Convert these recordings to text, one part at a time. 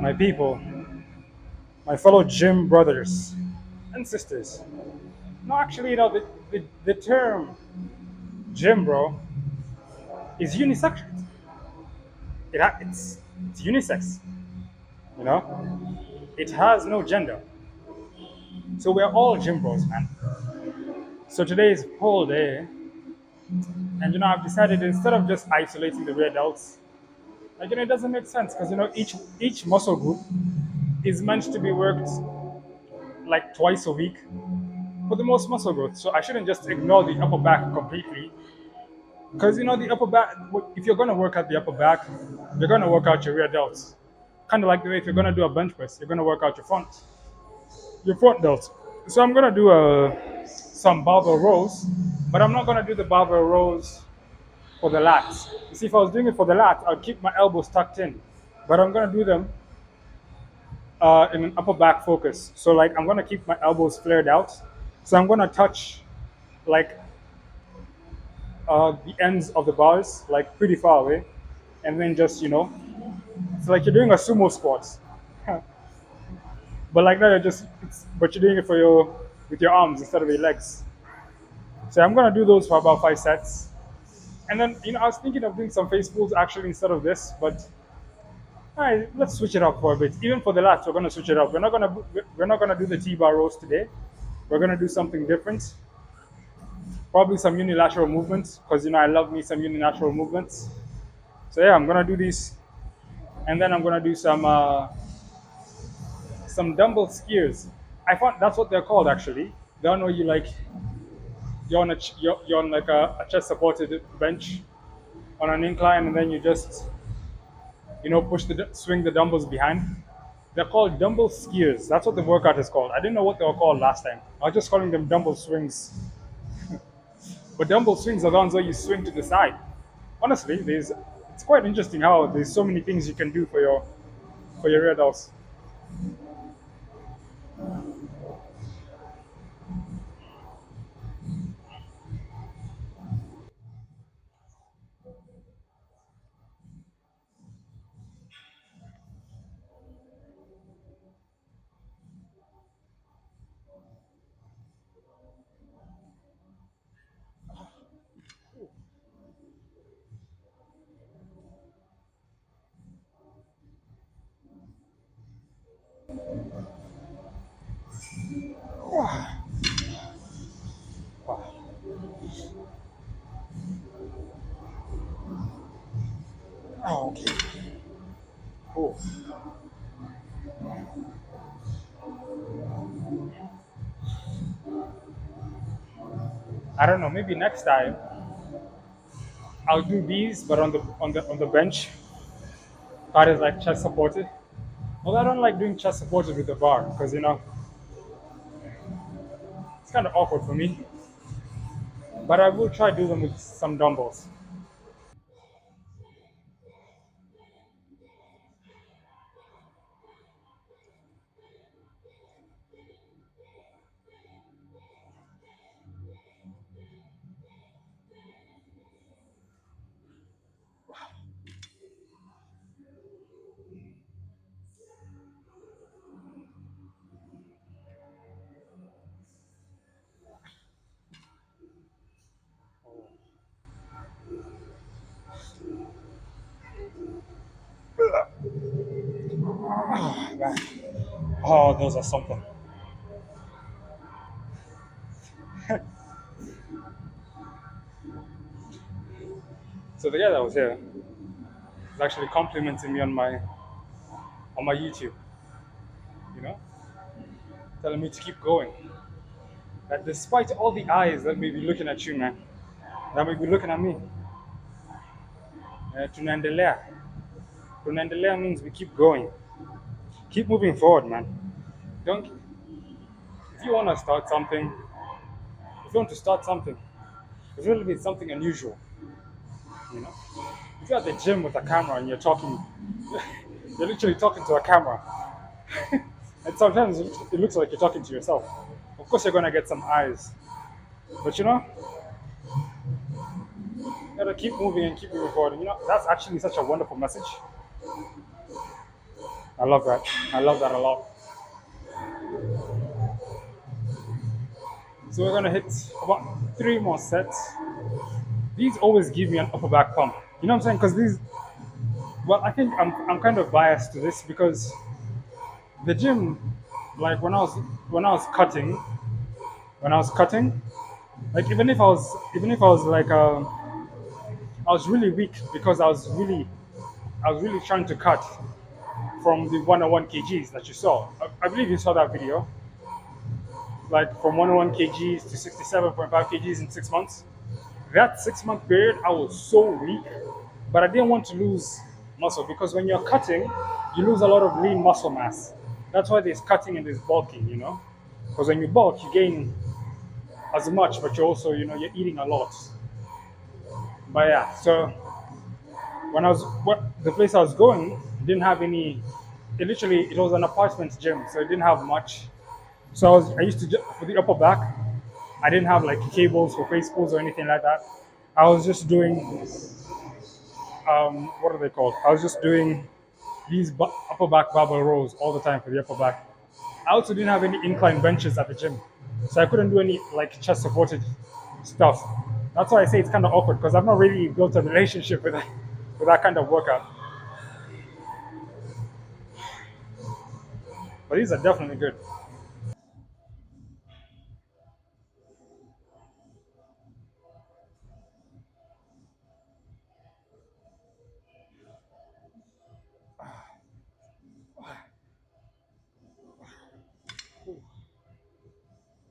my people, my fellow gym brothers and sisters. No, actually, the term gym, bro, is unisex. It's unisex. You know, it has no gender. So we're all gym bros, man. So today is pole day, and I've decided instead of just isolating the rear delts, it doesn't make sense because each muscle group is meant to be worked like twice a week for the most muscle growth. So I shouldn't just ignore the upper back completely. Because the upper back, if you're going to work out the upper back, you're going to work out your rear delts. Kind of like the way if you're going to do a bench press, you're going to work out your front delts. So I'm going to do some barbell rows, but I'm not going to do the barbell rows for the lats. You see, if I was doing it for the lats, I'd keep my elbows tucked in. But I'm going to do them in an upper back focus. So like I'm going to keep my elbows flared out. So I'm going to touch like the ends of the bars, like pretty far away, and then just it's like you're doing a sumo squat, but like that but you're doing it with your arms instead of your legs. So I'm gonna do those for about 5 sets, and then I was thinking of doing some face pulls actually instead of this, but all right, let's switch it up for a bit. Even for the lats, we're gonna switch it up. We're not gonna do the T-bar rows today. We're gonna do something different. Probably some unilateral movements because I love me some unilateral movements. So yeah, I'm gonna do these, and then I'm gonna do some dumbbell skiers. I found that's what they're called actually. They don't know you're on like a chest supported bench on an incline, and then you just swing the dumbbells behind. They're called dumbbell skiers. That's what the workout is called. I didn't know what they were called last time. I was just calling them dumbbell swings. But dumbbell swings are the ones where you swing to the side. Honestly, it's quite interesting how there's so many things you can do for your rear delts. Wow. Oh, okay. Cool. I don't know. Maybe next time I'll do these, but on the bench. That is like chest supported. Well, I don't like doing chest supported with the bar because it's kind of awkward for me. But I will try do them with some dumbbells. Oh, man. Oh, those are something. So the guy that was here was actually complimenting me on my YouTube. You know, telling me to keep going. That despite all the eyes that may be looking at you, man, that may be looking at me, tunaendelea. Tunaendelea means we keep going. Keep moving forward, man. Don't. If you want to start something, if you want to start something, it's really be something unusual. You know, if you're at the gym with a camera and you're talking, you're literally talking to a camera, and sometimes it looks like you're talking to yourself. Of course, you're gonna get some eyes, but you gotta keep moving and keep moving forward. And that's actually such a wonderful message. I love that. I love that a lot. So we're gonna hit about 3 more sets. These always give me an upper back pump. You know what I'm saying? Because these, well, I think I'm kind of biased to this because the gym, like when I was cutting, like even if I was like I was really weak because I was really trying to cut from the 101 kgs that you saw. I believe you saw that video, like from 101 kgs to 67.5 kgs in 6 months. That 6 month period, I was so weak, but I didn't want to lose muscle because when you're cutting, you lose a lot of lean muscle mass. That's why there's cutting and there's bulking, you know? Because when you bulk, you gain as much, but you're also, you're eating a lot. But yeah, so the place I was going didn't have any. It was an apartment gym, so it didn't have much. So I used to for the upper back, I didn't have like cables for face pulls or anything like that. I was just doing what are they called? I was just doing these upper back barbell rows all the time for the upper back. I also didn't have any incline benches at the gym, so I couldn't do any like chest supported stuff. That's why I say it's kind of awkward because I've not really built a relationship with that kind of workout. But these are definitely good.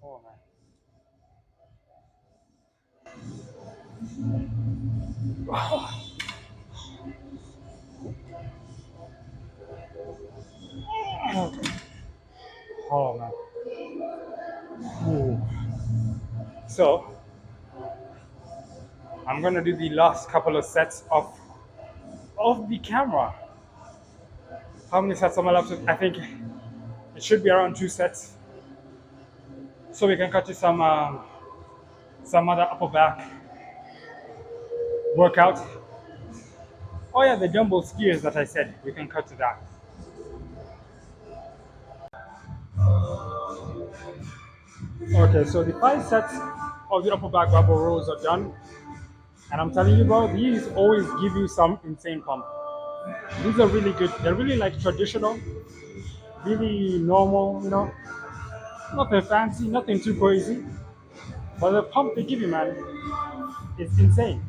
Oh man. Oh man. Ooh. So I'm gonna do the last couple of sets of the camera. How many sets am I left with? I think it should be around 2 sets. So we can cut to some other upper back workout. Oh yeah, the dumbbell skiers that I said, we can cut to that. Okay, so the 5 sets of the upper back barbell rows are done. And I'm telling you, bro, these always give you some insane pump. These are really good. They're really like traditional, really normal, nothing fancy, nothing too crazy. But the pump they give you, man, is insane.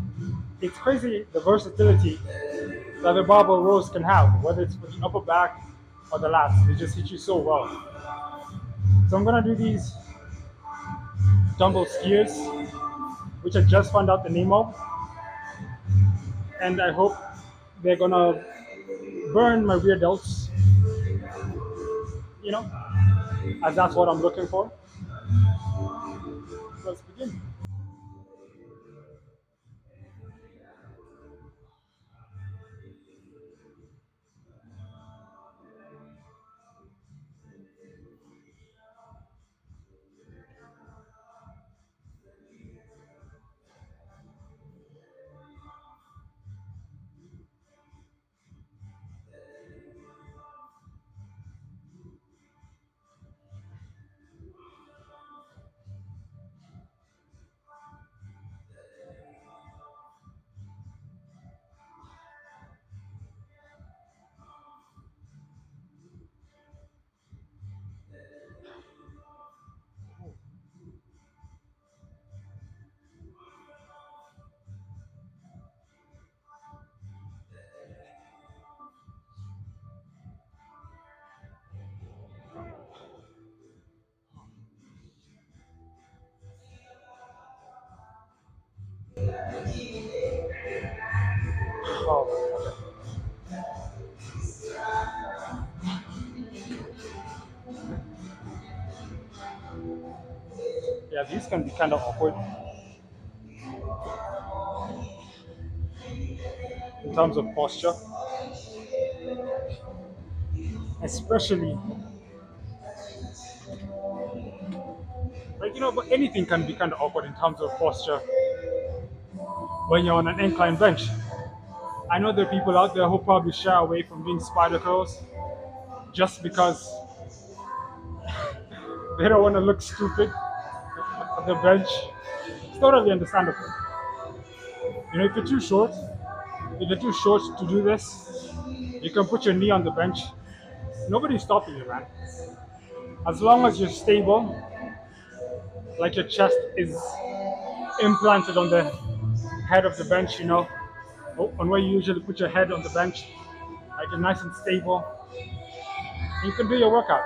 It's crazy the versatility that the barbell rows can have, whether it's for the upper back or the lats. They just hit you so well. So I'm gonna do these dumbbell skiers, which I just found out the name of, and I hope they're gonna burn my rear delts, you know, as that's what I'm looking for. Let's begin. Oh, yeah, these can be kind of awkward in terms of posture, especially like but anything can be kind of awkward in terms of posture when you're on an incline bench. I know there are people out there who probably shy away from doing spider curls, just because they don't want to look stupid on the bench. It's totally understandable. You know, if you're too short to do this, you can put your knee on the bench. Nobody's stopping you, man. As long as you're stable, like your chest is implanted on the head of the bench, you know, on where you usually put your head on the bench, like you're nice and stable, you can do your workout.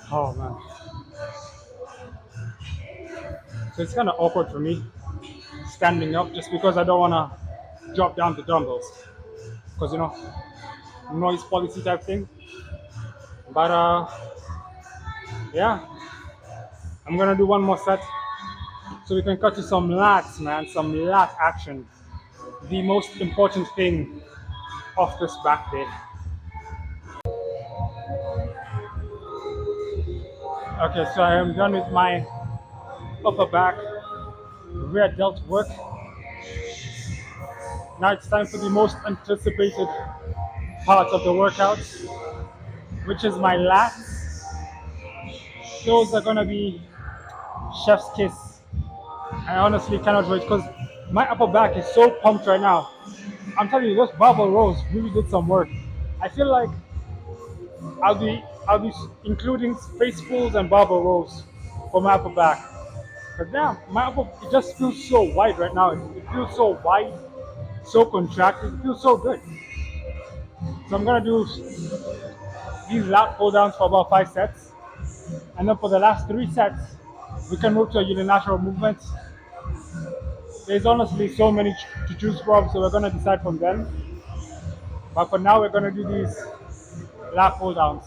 Oh man. So it's kind of awkward for me standing up just because I don't want to drop down the dumbbells. Because, you know, noise policy type thing. But yeah, I'm going to do one more set so we can cut to some lats, man. Some lat action. The most important thing of this back day. Okay, so I am done with my upper back rear delt work. Now it's time for the most anticipated part of the workout, which is my lats. Those are gonna be chef's kiss. I honestly cannot wait because my upper back is so pumped right now. I'm telling you, those barbell rows really did some work. I feel like I'll be including face pulls and barbell rows for my upper back. But damn, my upper it just feels so wide right now. It feels so wide, so contracted. It feels so good. So I'm gonna do these lat pull downs for about 5 sets, and then for the last 3 sets, we can move to a unilateral movement. There's honestly so many to choose from, so we're gonna decide from them. But for now, we're gonna do these lat pull downs.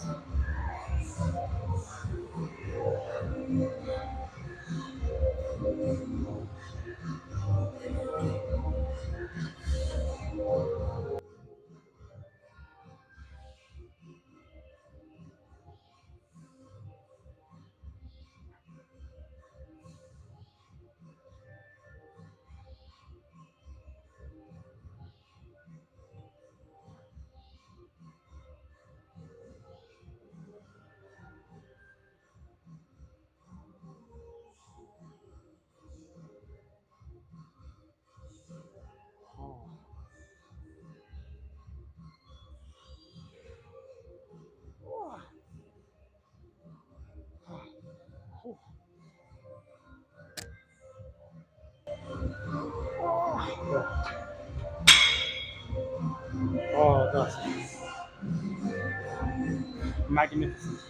Oh, that's magnificent.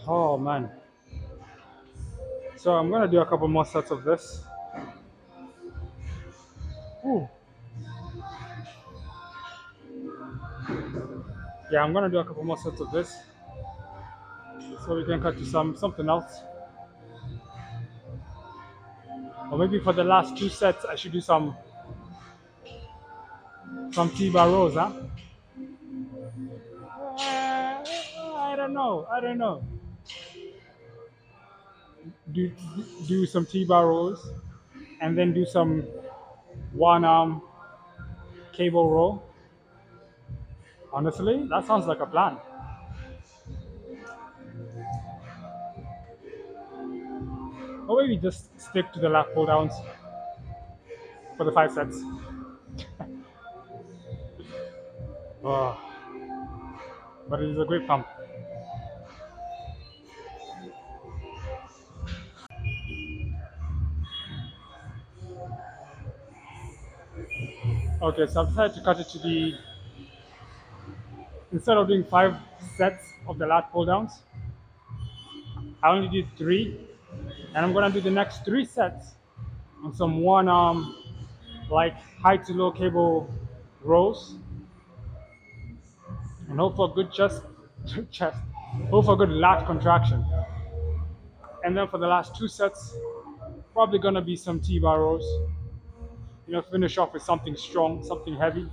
Oh man. So I'm gonna do a couple more sets of this. Ooh. Yeah, I'm gonna do a couple more sets of this. So we can cut to something else. Or maybe for the last two sets I should do some T-bar rows, huh? I don't know. I don't know. Do do some T-bar rows and then do some one arm cable row. Honestly, that sounds like a plan. Or maybe just stick to the lat pull downs for the 5 sets. Oh, but it is a great pump. Okay, so I've decided to cut it to the instead of doing 5 sets of the lat pull downs, I only did 3, and I'm gonna do the next 3 sets on some one arm like high to low cable rows, and hope for good chest, hope for good lat contraction. And then for the last 2 sets, probably gonna be some T-bar rows. Finish off with something strong, something heavy.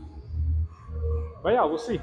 But yeah, we'll see.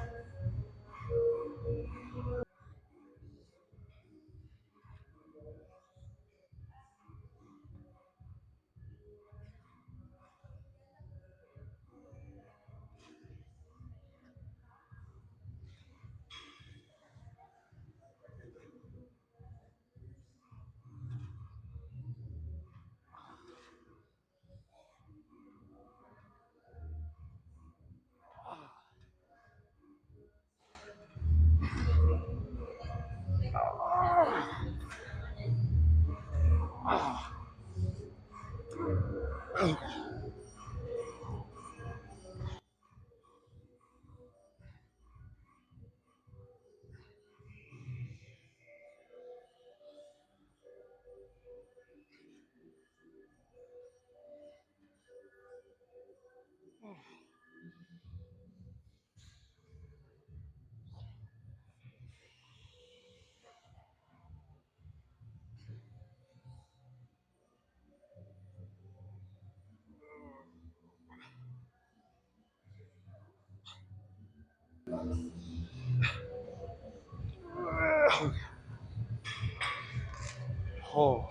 Oh,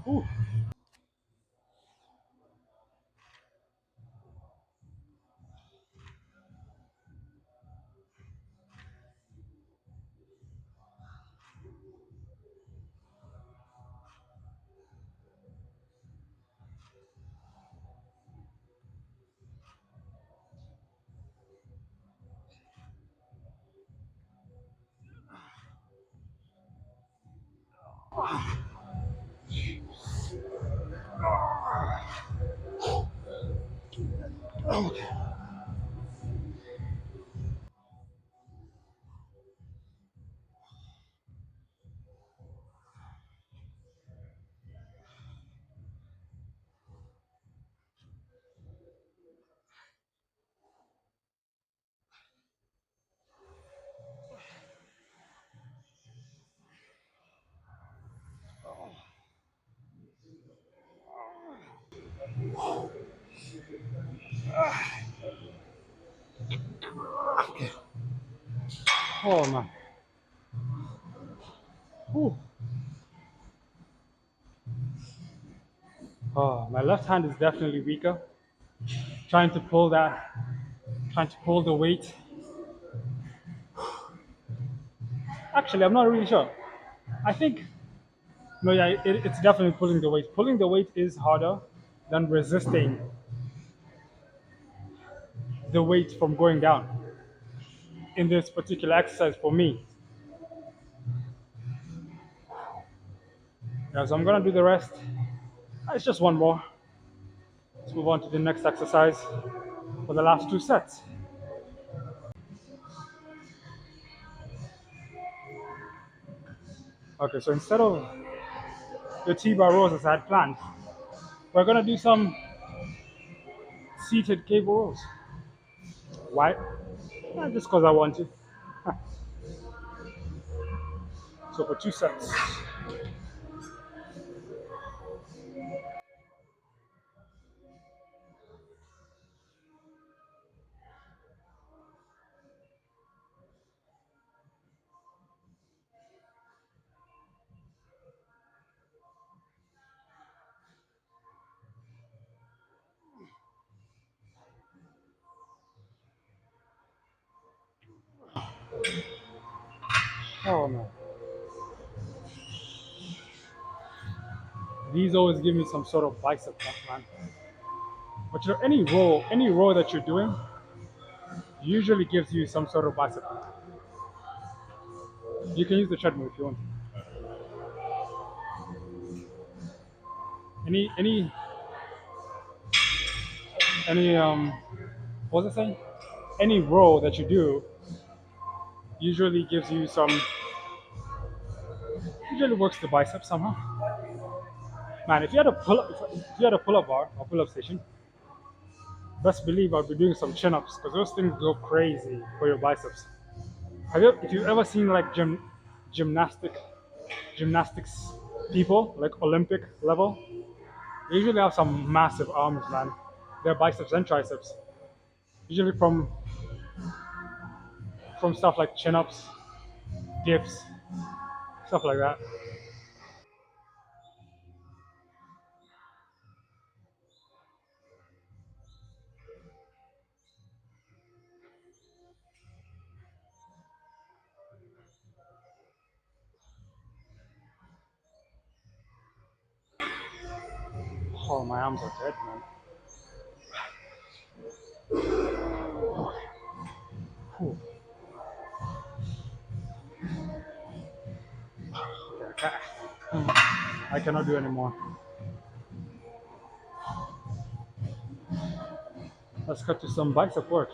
whew. Oh man. Whew. Oh, my left hand is definitely weaker. Trying to pull that, trying to pull the weight. Actually, I'm not really sure. I think no, yeah, it's definitely pulling the weight. Pulling the weight is harder than resisting the weight from going down in this particular exercise for me. Yeah, so I'm gonna do the rest. It's just one more. Let's move on to the next exercise for the last 2 sets. Okay, so instead of the T-bar rows as I had planned, we're gonna do some seated cable rows. Why? Just because I want to. So for 2 sets. Oh no. These always give me some sort of bicep pump, man. But you know, any row that you're doing usually gives you some sort of bicep pump. You can use the treadmill if you want. Any any what was I saying? Any row that you do usually gives you some usually works the bicep somehow. Man, if you had a pull up bar or pull up station, best believe I'd be doing some chin ups because those things go crazy for your biceps. If you've ever seen like gymnastic gymnastics people like Olympic level, they usually have some massive arms, man. Their biceps and triceps, usually from stuff like chin ups, dips, stuff like that. Oh, my arms are dead, man. Whew. Okay, I cannot do anymore. Let's cut to some bicep work.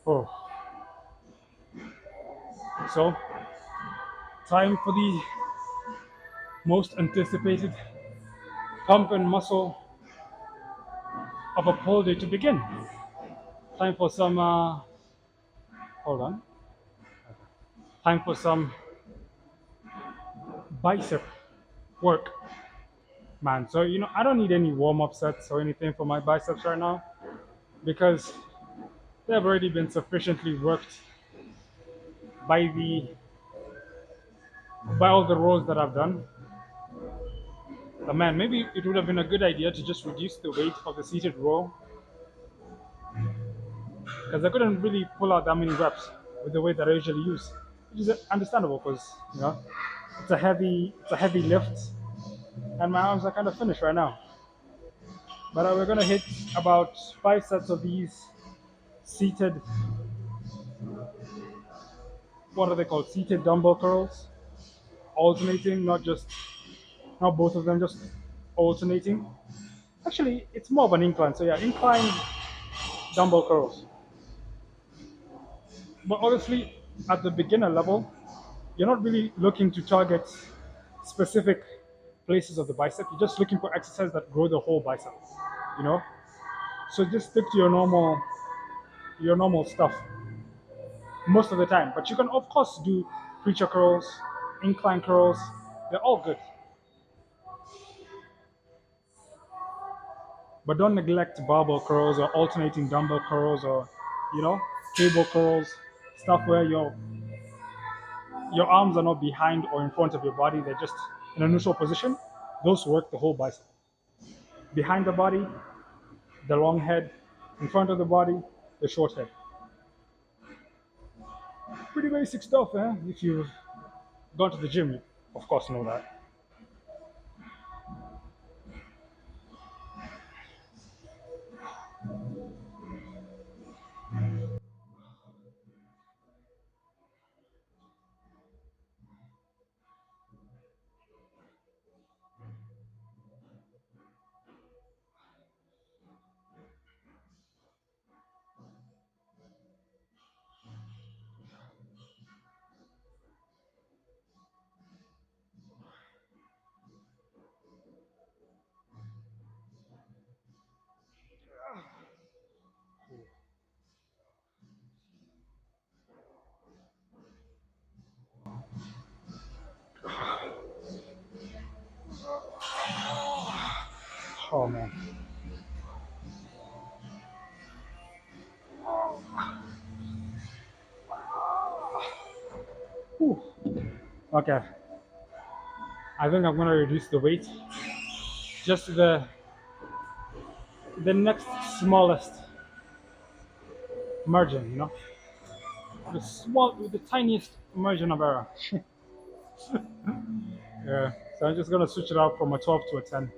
Oh, so time for the most anticipated pump and muscle of a pull day to begin. Time for some. Hold on. Time for some bicep work, man. So you know, I don't need any warm up sets or anything for my biceps right now because they've already been sufficiently worked by the by all the rows that I've done. But man, maybe it would have been a good idea to just reduce the weight of the seated row because I couldn't really pull out that many reps with the weight that I usually use, which is understandable because you know it's a heavy lift, and my arms are kind of finished right now. But we're gonna hit about 5 sets of these seated. What are they called? Seated dumbbell curls, alternating, not both of them, just alternating. Actually, it's more of an incline. So yeah, incline dumbbell curls. But honestly, at the beginner level, you're not really looking to target specific places of the bicep. You're just looking for exercises that grow the whole bicep. You know, so just stick to your normal stuff most of the time. But you can of course do preacher curls, incline curls. They're all good. But don't neglect barbell curls or alternating dumbbell curls or you know cable curls, stuff where your arms are not behind or in front of your body. They're just in a neutral position. Those work the whole bicep. Behind the body, the long head. In front of the body, the short head. Pretty basic stuff, eh? If you've gone to the gym, you of course know that. Okay, I think I'm gonna reduce the weight just to the next smallest margin. The tiniest margin of error. Yeah. So I'm just gonna switch it out from a 12 to a 10.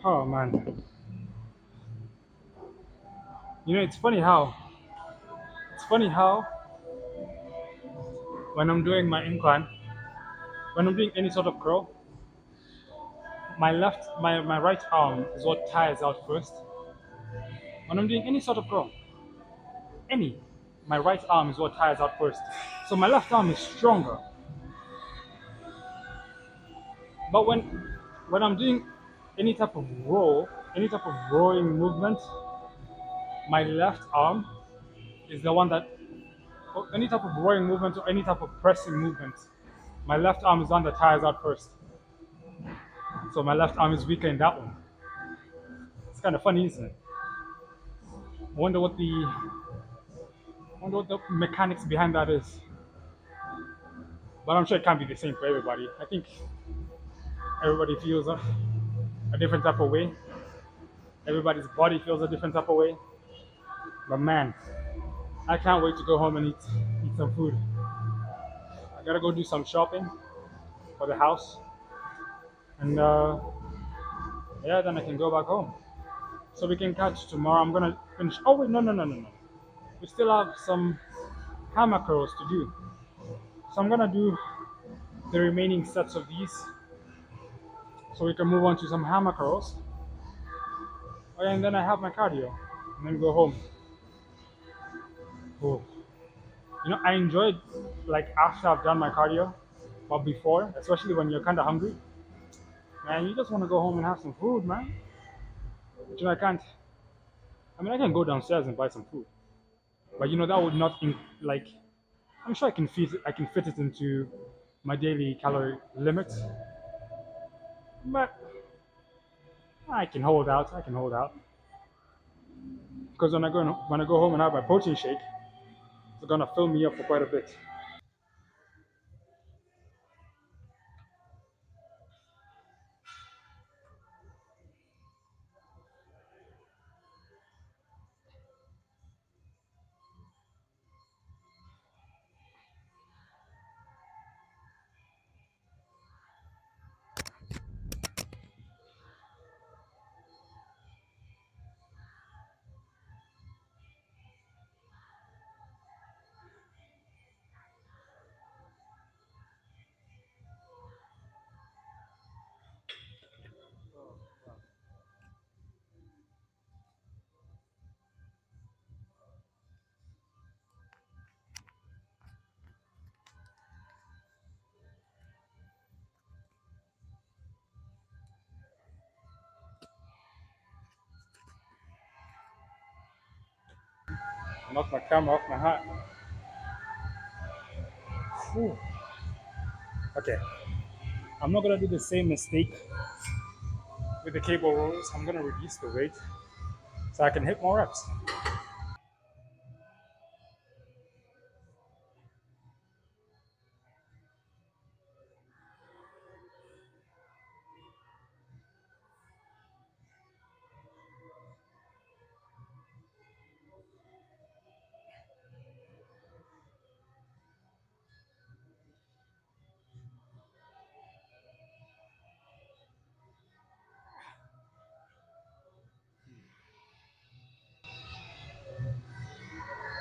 Oh man. It's funny how when I'm doing my incline, when I'm doing any sort of curl, my right arm is what tires out first. When I'm doing any sort of curl, any, my right arm is what tires out first. So my left arm is stronger. But when I'm doing any type of row, any type of rowing movement, my left arm is the one that, or any type of rowing movement or any type of pressing movement, my left arm is the one that tires out first. So my left arm is weaker in that one. It's kind of funny, isn't it? I wonder what the mechanics behind that is. But I'm sure it can't be the same for everybody. I think everybody feels a different type of way. Everybody's body feels a different type of way. But man, I can't wait to go home and eat some food. I gotta go do some shopping for the house, and yeah, then I can go back home. So we can catch tomorrow. I'm gonna finish. Oh wait, no. We still have some hammer curls to do. So I'm gonna do the remaining sets of these, so we can move on to some hammer curls. Oh, and then I have my cardio, and then go home. Oh. I enjoyed like after I've done my cardio, but before, especially when you're kind of hungry, man, you just want to go home and have some food, man. But I can't. I mean, I can go downstairs and buy some food, but that would not like. I'm sure I can fit it into my daily calorie limit, but I can hold out. I can hold out because when I go home and have my protein shake, it's gonna fill me up for quite a bit. Knock my camera off my hat. Whew. Okay, I'm not gonna do the same mistake with the cable rows. I'm gonna reduce the weight so I can hit more reps.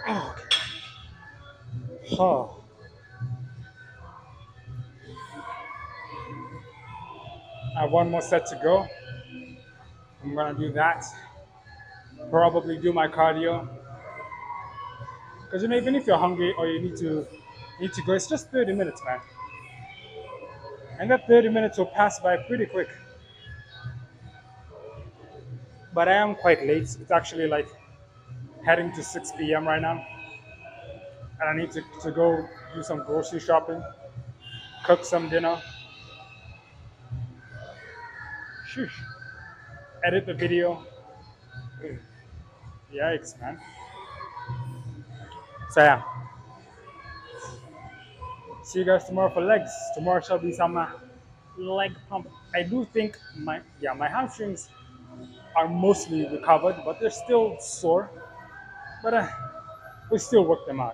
Okay. Oh, I have one more set to go. I'm gonna do that. Probably do my cardio. Because even if you're hungry or you need to go, it's just 30 minutes, man. And that 30 minutes will pass by pretty quick. But I am quite late. It's actually like heading to 6 p.m. right now. And I need to go do some grocery shopping, cook some dinner, sheesh, edit the video. Yikes, man. So yeah, see you guys tomorrow for legs. Tomorrow shall be some leg pump. I do think my hamstrings are mostly recovered, but they're still sore. But we still work them out.